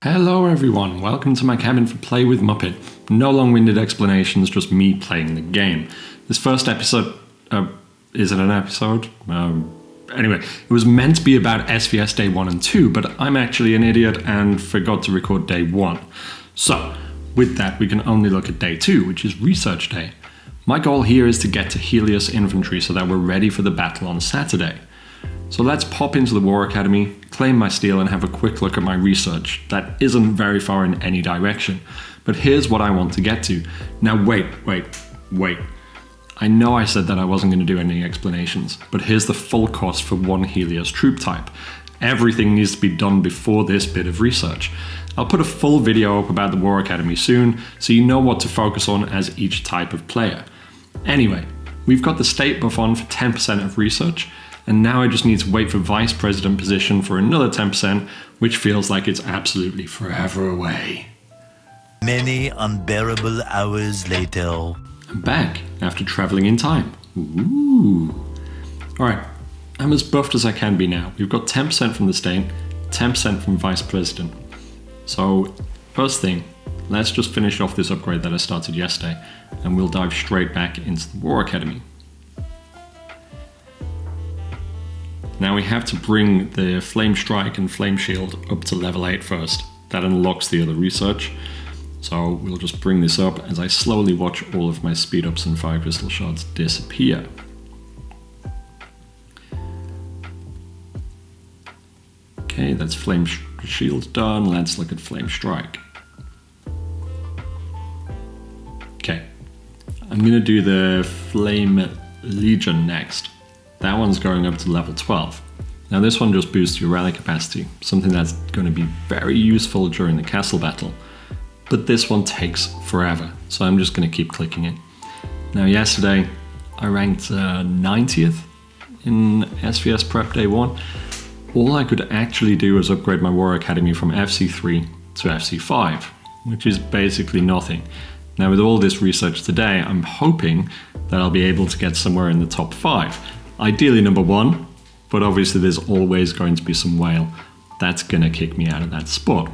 Hello everyone, welcome to my cabin for Play with Muppet. No long-winded explanations, just me playing the game. This first episode, is it an episode? Anyway, it was meant to be about SVS Day 1 and 2, but I'm actually an idiot and forgot to record Day 1. So, with that we can only look at Day 2, which is Research Day. My goal here is to get to Helios Infantry so that we're ready for the battle on Saturday. So let's pop into the War Academy, claim my steel and have a quick look at my research. That isn't very far in any direction, but here's what I want to get to. Now wait. I know I said that I wasn't going to do any explanations, but here's the full cost for one Helios troop type. Everything needs to be done before this bit of research. I'll put a full video up about the War Academy soon, so you know what to focus on as each type of player. Anyway, we've got the state buff on for 10% of research, and now I just need to wait for Vice President position for another 10%, which feels like it's absolutely forever away. Many unbearable hours later. I'm back after traveling in time. Ooh. Alright, I'm as buffed as I can be now. We've got 10% from the state, 10% from Vice President. So, first thing, let's just finish off this upgrade that I started yesterday, and we'll dive straight back into the War Academy. Now we have to bring the Flame Strike and Flame Shield up to level 8 first. That unlocks the other research. So we'll just bring this up as I slowly watch all of my speed ups and Fire Crystal Shards disappear. Okay, that's Flame Shield done. Let's look at Flame Strike. Okay, I'm gonna do the Flame Legion next. That one's going up to level 12. Now this one just boosts your rally capacity, something that's going to be very useful during the castle battle. But this one takes forever, so I'm just going to keep clicking it. Now yesterday I ranked 90th in SVS Prep Day 1. All I could actually do was upgrade my War Academy from FC3 to FC5, which is basically nothing. Now with all this research today, I'm hoping that I'll be able to get somewhere in the top 5. Ideally number 1, but obviously there's always going to be some whale that's gonna kick me out of that spot.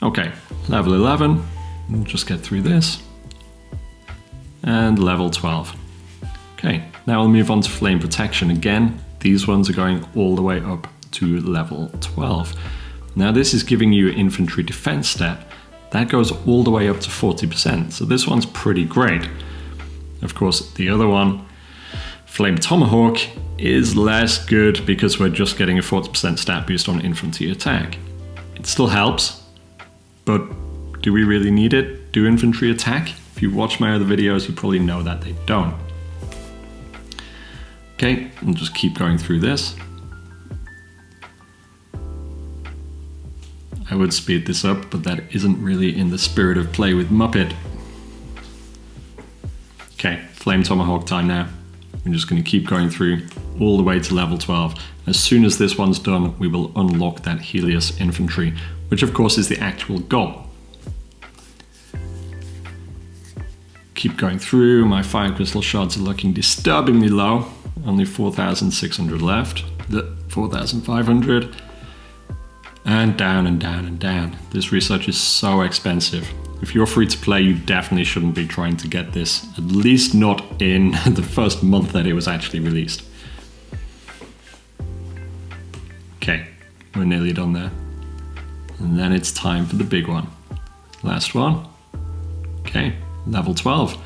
Okay, level 11, we'll just get through this. And level 12. Okay, now we'll move on to Flame Protection again. These ones are going all the way up to level 12. Now this is giving you infantry defense stat. That goes all the way up to 40%, so this one's pretty great. Of course, the other one, Flame Tomahawk, is less good because we're just getting a 40% stat boost on infantry attack. It still helps, but do we really need it? Do infantry attack? If you watch my other videos, you probably know that they don't. Okay, we'll just keep going through this. I would speed this up, but that isn't really in the spirit of Play with Muppet. Okay, Flame Tomahawk time now. I'm just going to keep going through all the way to level 12. As soon as this one's done, we will unlock that Helios Infantry, which of course is the actual goal. Keep going through. My Fire Crystal Shards are looking disturbingly low. Only 4,600 left. 4,500. And down and down and down. This research is so expensive. If you're free to play, you definitely shouldn't be trying to get this, at least not in the first month that it was actually released. Okay, we're nearly done there. And then it's time for the big one. Last one. Okay, level 12.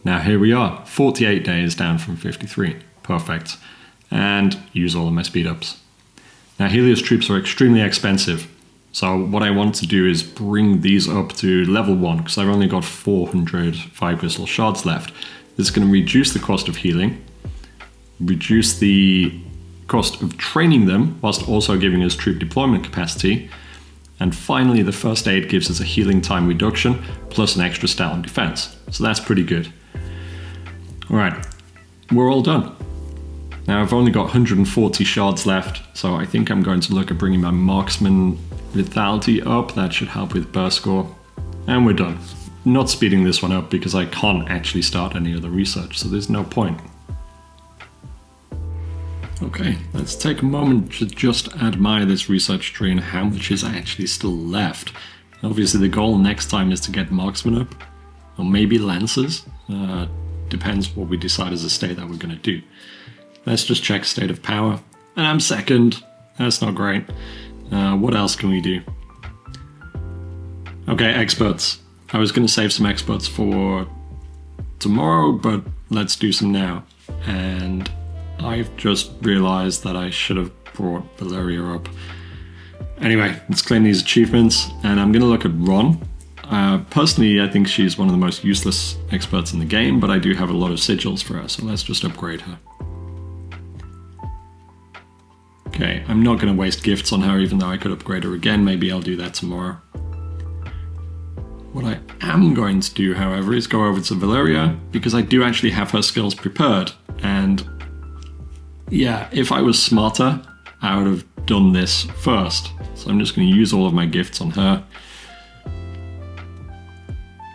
Now here we are, 48 days down from 53. Perfect. And use all of my speed ups. Now Helios troops are extremely expensive. So what I want to do is bring these up to level 1, because I've only got 400 Fire Crystal Shards left. This is going to reduce the cost of healing, reduce the cost of training them, whilst also giving us troop deployment capacity. And finally, the first aid gives us a healing time reduction, plus an extra stat on defense. So that's pretty good. Alright, we're all done. Now I've only got 140 shards left, so I think I'm going to look at bringing my marksman lethality up. That should help with burst score. And we're done. Not speeding this one up because I can't actually start any other research, so there's no point. Okay, let's take a moment to just admire this research tree and how much is actually still left. Obviously the goal next time is to get marksmen up, or maybe lancers. Depends what we decide as a state that we're going to do. Let's just check state of power, and I'm second. That's not great. What else can we do? Okay, experts. I was going to save some experts for tomorrow, but let's do some now. And I've just realized that I should have brought Valeria up. Anyway, let's claim these achievements, and I'm going to look at Ron. Personally, I think she's one of the most useless experts in the game, but I do have a lot of sigils for her, so let's just upgrade her. Okay, I'm not going to waste gifts on her, even though I could upgrade her again. Maybe I'll do that tomorrow. What I am going to do, however, is go over to Valeria, because I do actually have her skills prepared. And yeah, if I was smarter, I would have done this first. So I'm just going to use all of my gifts on her.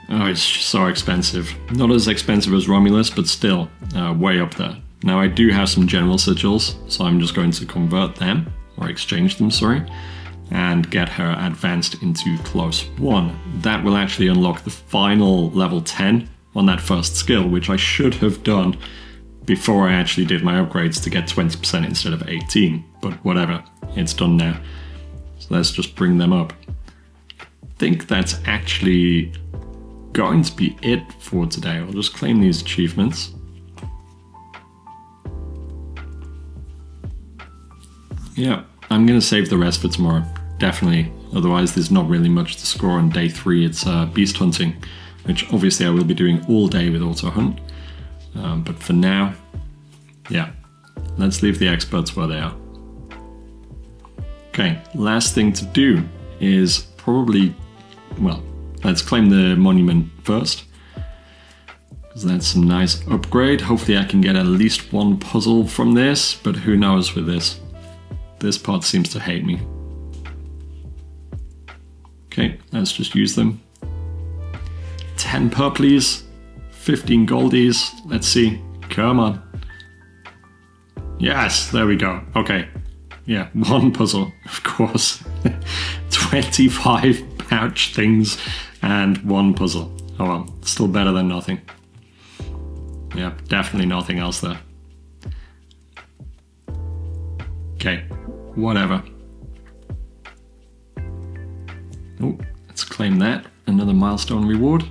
Oh, it's so expensive. Not as expensive as Romulus, but still way up there. Now I do have some general sigils, so I'm just going to convert them, or exchange them, sorry, and get her advanced into close 1. That will actually unlock the final level 10 on that first skill, which I should have done before I actually did my upgrades to get 20% instead of 18, but whatever, it's done now. So let's just bring them up. I think that's actually going to be it for today. I'll just claim these achievements. Yeah, I'm going to save the rest for tomorrow, definitely. Otherwise there's not really much to score on day 3. It's beast hunting, which obviously I will be doing all day with auto hunt. But for now, yeah, let's leave the experts where they are. Okay, last thing to do is probably, well, let's claim the monument first, because that's some nice upgrade. Hopefully I can get at least one puzzle from this, but who knows with this. This part seems to hate me. Okay, let's just use them. 10 purplies, 15 goldies. Let's see. Come on. Yes, there we go. Okay. Yeah, one puzzle, of course. 25 pouch things and one puzzle. Oh well, still better than nothing. Yeah, definitely nothing else there. Okay, whatever. Oh, let's claim that. Another milestone reward.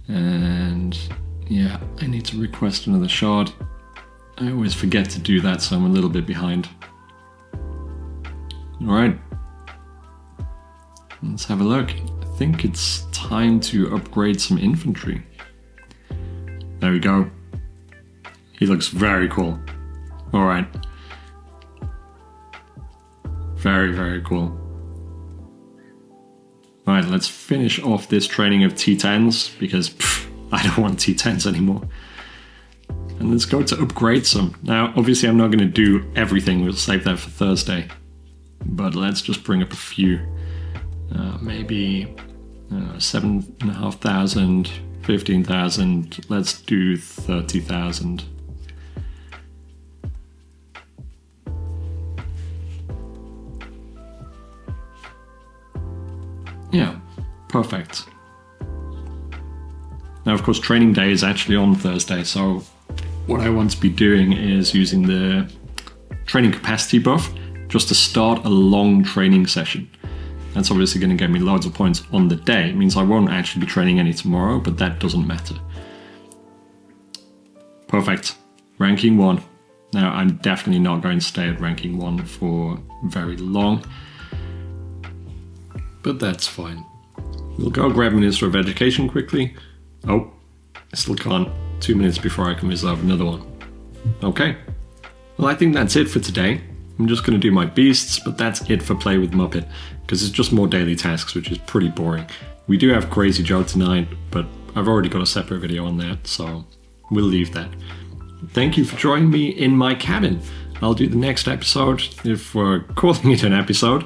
And yeah, I need to request another shard. I always forget to do that, so I'm a little bit behind. Alright. Let's have a look. I think it's time to upgrade some infantry. There we go. He looks very cool. Alright. Very, very cool. Alright, let's finish off this training of T10s, because I don't want T10s anymore. And let's go to upgrade some. Now, obviously I'm not going to do everything, we'll save that for Thursday. But let's just bring up a few. Maybe 7,500, 15,000, let's do 30,000. Yeah, perfect. Now, of course, training day is actually on Thursday, so what I want to be doing is using the training capacity buff just to start a long training session. That's obviously going to get me loads of points on the day. It means I won't actually be training any tomorrow, but that doesn't matter. Perfect. Ranking 1. Now, I'm definitely not going to stay at ranking 1 for very long, but that's fine. We'll go grab Minister of Education quickly. Oh, I still can't. 2 minutes before I can reserve another one. Okay. Well, I think that's it for today. I'm just going to do my beasts, but that's it for Play with Muppet, because it's just more daily tasks, which is pretty boring. We do have Crazy Joe tonight, but I've already got a separate video on that, so we'll leave that. Thank you for joining me in my cabin. I'll do the next episode, if we're calling it an episode,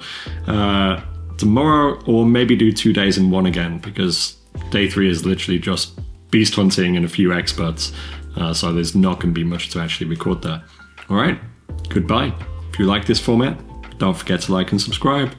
tomorrow, or maybe do 2 days in one again, because day 3 is literally just beast hunting and a few experts. So there's not going to be much to actually record there. All right, goodbye. If you like this format, don't forget to like and subscribe.